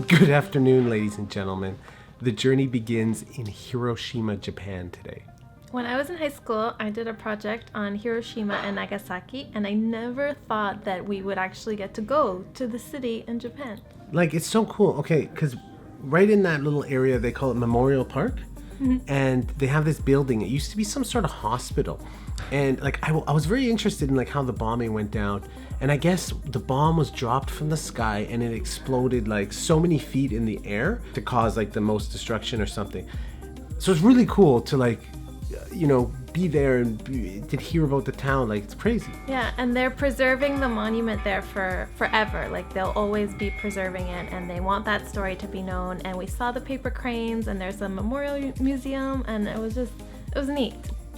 Good afternoon, ladies and gentlemen. The journey begins in Hiroshima, Japan today. When I was in high school, I did a project on Hiroshima and Nagasaki, and I never thought that we would actually get to go to the city in Japan. Like, it's so cool. Okay, because right in that little area, they call it Memorial Park. And they have this building. It used to be some sort of hospital. And like I was very interested in like how the bombing went down. And I guess the bomb was dropped from the sky and it exploded like so many feet in the air to cause like the most destruction or something. So it's really cool to like, be there and to hear about the town. Like, it's crazy. Yeah, and they're preserving the monument there for forever. Like, they'll always be preserving it, and they want that story to be known. And we saw the paper cranes, and there's a memorial museum, and it was neat.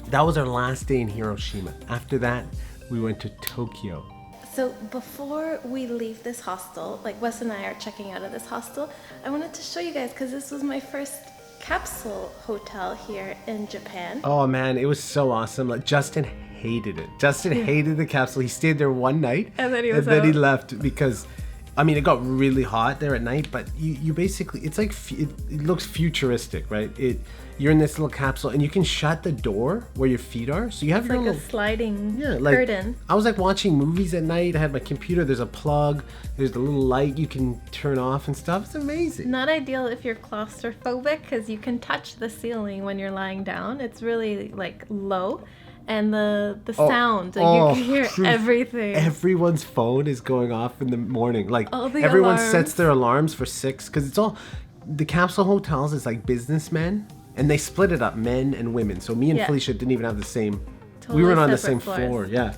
That was our last day in Hiroshima. After that, we went to Tokyo. So before we leave this hostel, like Wes and I are checking out of this hostel, I wanted to show you guys, because this was my first Capsule Hotel here in Japan. Oh man, it was so awesome. Like, Justin hated it. Justin hated the capsule. He stayed there one night and then he left because, I mean, it got really hot there at night. But you basically, it's like it looks futuristic, right? You're in this little capsule and you can shut the door where your feet are, so you have it's your like little a sliding like, curtain. I was like watching movies at night. I had my computer. There's a plug. There's the little light you can turn off and stuff. It's amazing. Not ideal if you're claustrophobic, because you can touch the ceiling when you're lying down. It's really like low, and the sound, you can hear everything. Everyone's phone is going off in the morning. Like, all everyone alarms. sets their alarms for 6 because it's all the capsule hotels is like businessmen. And they split it up, men and women. So me and Felicia didn't even have the same. Totally we weren't on the separate same floor. Yeah.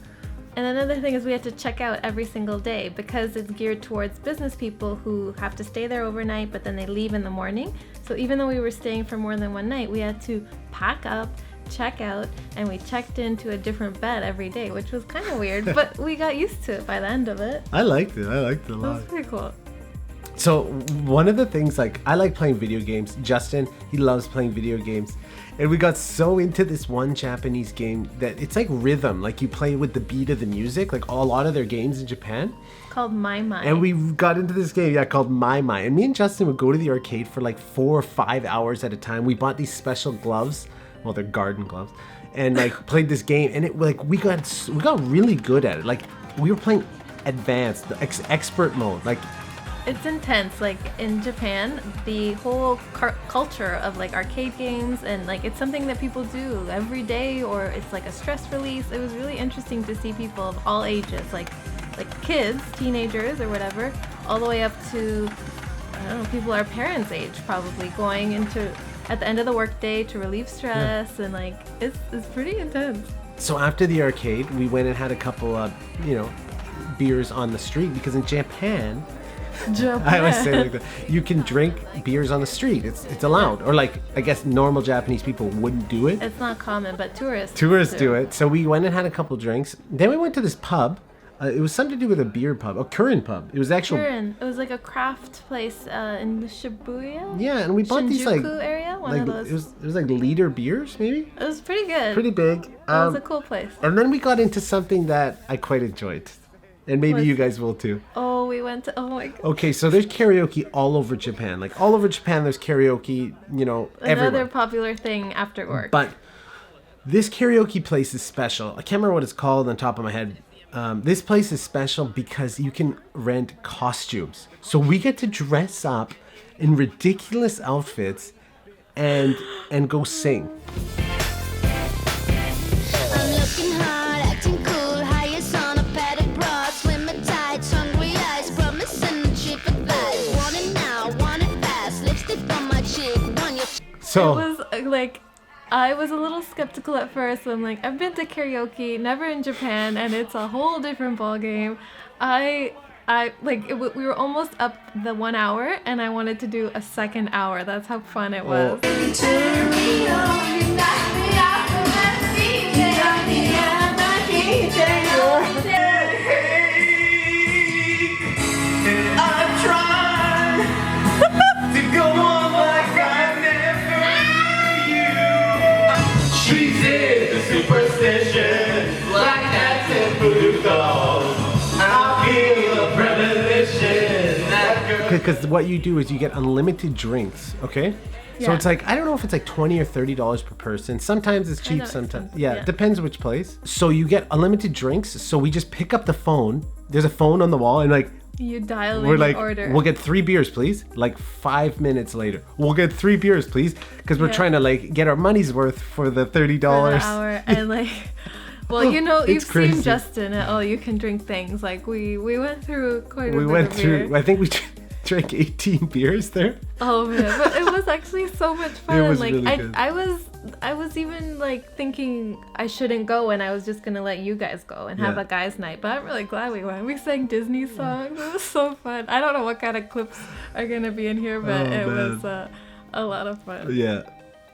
And another thing is we had to check out every single day because it's geared towards business people who have to stay there overnight, but then they leave in the morning. So even though we were staying for more than one night, we had to pack up, check out, and we checked into a different bed every day, which was kind of weird, but we got used to it by the end of it. I liked it a lot. It was pretty cool. So one of the things, like, I like playing video games. Justin, he loves playing video games. And we got so into this one Japanese game that it's like rhythm. Like, you play with the beat of the music, like a lot of their games in Japan. Called Mai Mai. And we got into this game, called Mai Mai. And me and Justin would go to the arcade for like 4 or 5 hours at a time. We bought these special gloves. Well, they're garden gloves. And like played this game. And it like we got really good at it. Like, we were playing advanced, expert mode. Like, it's intense. Like, in Japan, the whole culture of like arcade games, and like it's something that people do every day, or it's like a stress release. It was really interesting to see people of all ages, like kids, teenagers or whatever, all the way up to, I don't know, people our parents' age probably, going into at the end of the workday to relieve stress. And like it's pretty intense. So after the arcade, we went and had a couple of beers on the street, because in Japan, I always say like that, you can drink beers on the street. It's allowed. Or like, I guess normal Japanese people wouldn't do it. It's not common, but tourists do it. So we went and had a couple drinks. Then we went to this pub. It was something to do with a beer pub, a Kirin pub. It was actually Kirin. It was like a craft place in the Shibuya. Yeah, and we bought these like Shinjuku area. One like of those. It was like liter beers, maybe. It was pretty good. Pretty big. It was a cool place. And then we got into something that I quite enjoyed. And maybe you guys will too. Oh, we went to, oh my god. Okay, so there's karaoke all over Japan. Like, all over Japan, there's karaoke, everywhere. Another popular thing after work. But this karaoke place is special. I can't remember what it's called on top of my head. This place is special because you can rent costumes. So we get to dress up in ridiculous outfits and go sing. I'm looking hard, acting cool, highest on a padded bra, slimmer tights, hungry eyes, promising cheap advice. Want it now, want it fast, lipstick on my cheek, want your... So it was like, I was a little skeptical at first. I'm like, I've been to karaoke, never in Japan, and it's a whole different ballgame. We were almost up the 1 hour, and I wanted to do a second hour. That's how fun it was. Superstition, black cats and voodoo dolls. I feel a premonition that because what you do is you get unlimited drinks, okay? So Yeah. it's like, I don't know if it's like $20 or $30 per person. Sometimes it's cheap, know, sometimes. expensive, Yeah, yeah. depends which place. So you get unlimited drinks. So we just pick up the phone. There's a phone on the wall and like, You dial we're in like, your order. we'll get 3 beers, please. Like 5 minutes later, we'll get 3 beers, please. Because we're Yeah. trying to like get our money's worth for the $30. for the hour and like well you know It's you've crazy. seen Justin at all you can drink things like we went through quite a We bit went of through, beer. I think we drank 18 beers there. Oh man, but it was actually so much fun. was Like really good. I was even like thinking I shouldn't go and I was just gonna let you guys go and have Yeah. a guys' night. But I'm really glad we went. We sang Disney songs. It was so fun. I don't know what kind of clips are gonna be in here, but Oh, it man. was a lot of fun. Yeah.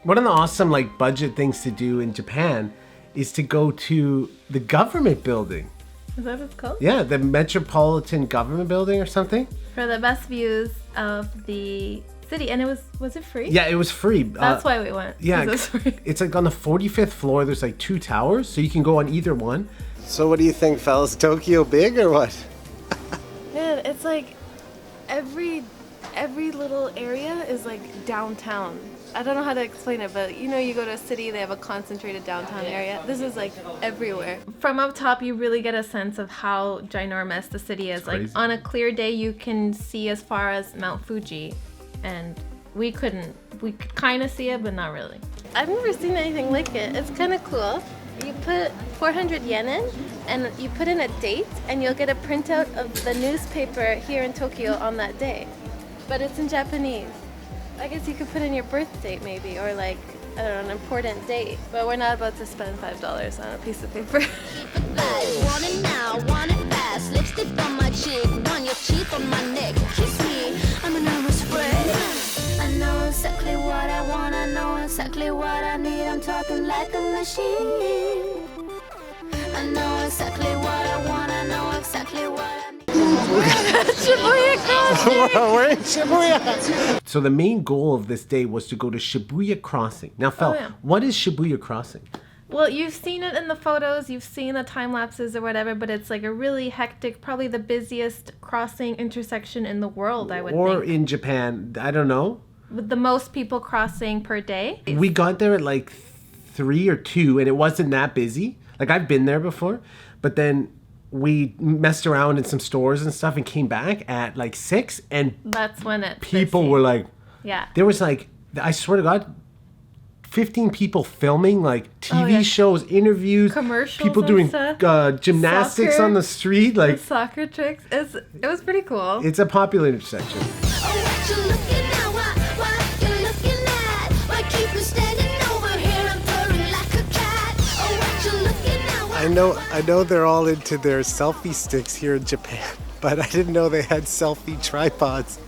One of the awesome like budget things to do in Japan is to go to the government building. Is that what it's called? Yeah, the Metropolitan Government Building or something. For the best views of the city, and it was it free? Yeah, it was free. That's why we went. 'cause Yeah, it was free. it's like on the 45th floor. There's like 2 towers, so you can go on either one. So what do you think, fellas? Tokyo big or what? Man, it's like every little area is like downtown. I don't know how to explain it, but you know, you go to a city, they have a concentrated downtown area. This is like everywhere. From up top, you really get a sense of how ginormous the city is. Like crazy. on a clear day, you can see as far as Mount Fuji, and we couldn't. We could kind of see it, but not really. I've never seen anything like it. It's kind of cool. You put 400 yen in, and you put in a date, and you'll get a printout of the newspaper here in Tokyo on that day. But it's in Japanese. I guess you could put in your birth date maybe, or like, I don't know, an important date. But we're not about to spend $5 on a piece of paper. Want it now, want it fast. Lipstick on my cheek, want your teeth on my neck. Kiss me, I'm a nervous wreck. I know exactly what I want, I know exactly what I need. I'm talking like a machine. I know exactly what I want, I know exactly what I need. Shibuya Crossing! We're in Shibuya. So the main goal of this day was to go to Shibuya Crossing. Now, Fel, yeah. what is Shibuya Crossing? Well, you've seen it in the photos, you've seen the time lapses or whatever, but it's like a really hectic, probably the busiest crossing intersection in the world, I would Or think. in Japan, I don't know. With the most people crossing per day. We got there at like 3 or 2, and it wasn't that busy. Like, I've been there before, but then we messed around in some stores and stuff and came back at like 6, and That's when it. people were like, Yeah. there was like, I swear to God, 15 people filming like TV yeah. shows, interviews, Commercials people and doing stuff. gymnastics Soccer. on the street. The Like, soccer tricks. It was pretty cool. it's a popular intersection. Oh, what you looking at? What you looking at? Why keep you standing over here? I'm purring like a cat. Oh, what you looking at? I know they're all into their selfie sticks here in Japan, but I didn't know they had selfie tripods.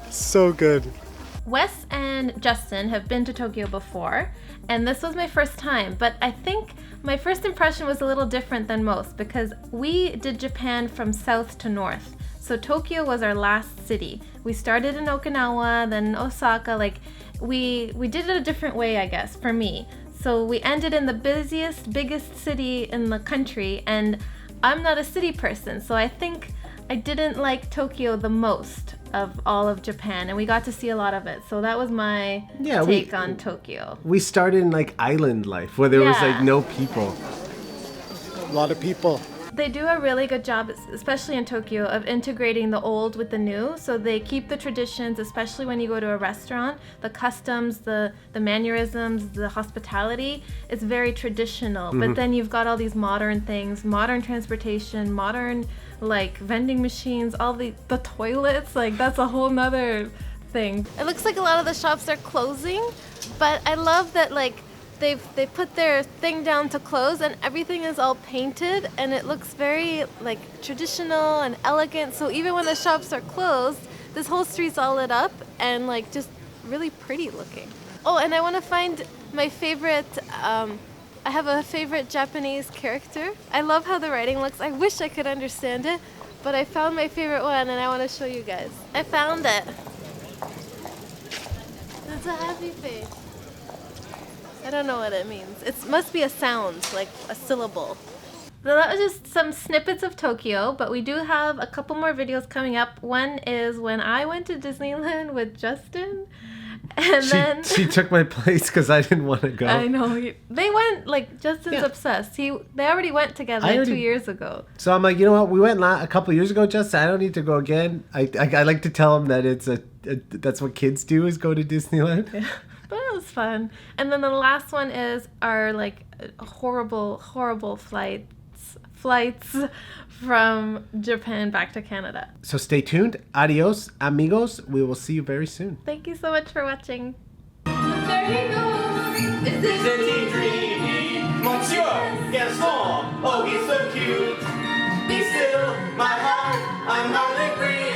So good. Wes and Justin have been to Tokyo before, and this was my first time, but I think my first impression was a little different than most because we did Japan from south to north. So Tokyo was our last city. We started in Okinawa, then Osaka, like we did it a different way, I guess, for me. So we ended in the busiest, biggest city in the country, and I'm not a city person, so I think I didn't like Tokyo the most of all of Japan, and we got to see a lot of it. So that was my take on Tokyo. We started in like island life where there was Yeah. like no people. A lot of people. They do a really good job, especially in Tokyo, of integrating the old with the new. So they keep the traditions, especially when you go to a restaurant. The customs, the mannerisms, the hospitality, it's very traditional. But then you've got all these modern things, modern transportation, modern like vending machines, all the toilets, like that's a whole nother thing. It looks like a lot of the shops are closing, but I love that like they put their thing down to close and everything is all painted and it looks very like traditional and elegant. So even when the shops are closed, this whole street's all lit up and like just really pretty looking. Oh, and I want to find my favorite, I have a favorite Japanese character. I love how the writing looks. I wish I could understand it, but I found my favorite one and I want to show you guys. I found it. It's a happy face. I don't know what it means. It must be a sound, like a syllable. So that was just some snippets of Tokyo, but we do have a couple more videos coming up. One is when I went to Disneyland with Justin, and She took my place because I didn't want to go. I know they went like Justin's obsessed. They already went together 2 years ago. So I'm like, you know what? We went a couple years ago, Justin. I don't need to go again. I like to tell him that it's that's what kids do is go to Disneyland. Yeah. But it was fun. And then the last one is our like horrible flights from Japan back to Canada. So stay tuned. Adios, amigos. We will see you very soon. Thank you so much for watching. There he goes. Isn't he dreamy? Monsieur Gaston. Oh, he's so cute. Be still, my heart. I'm hardly breathing.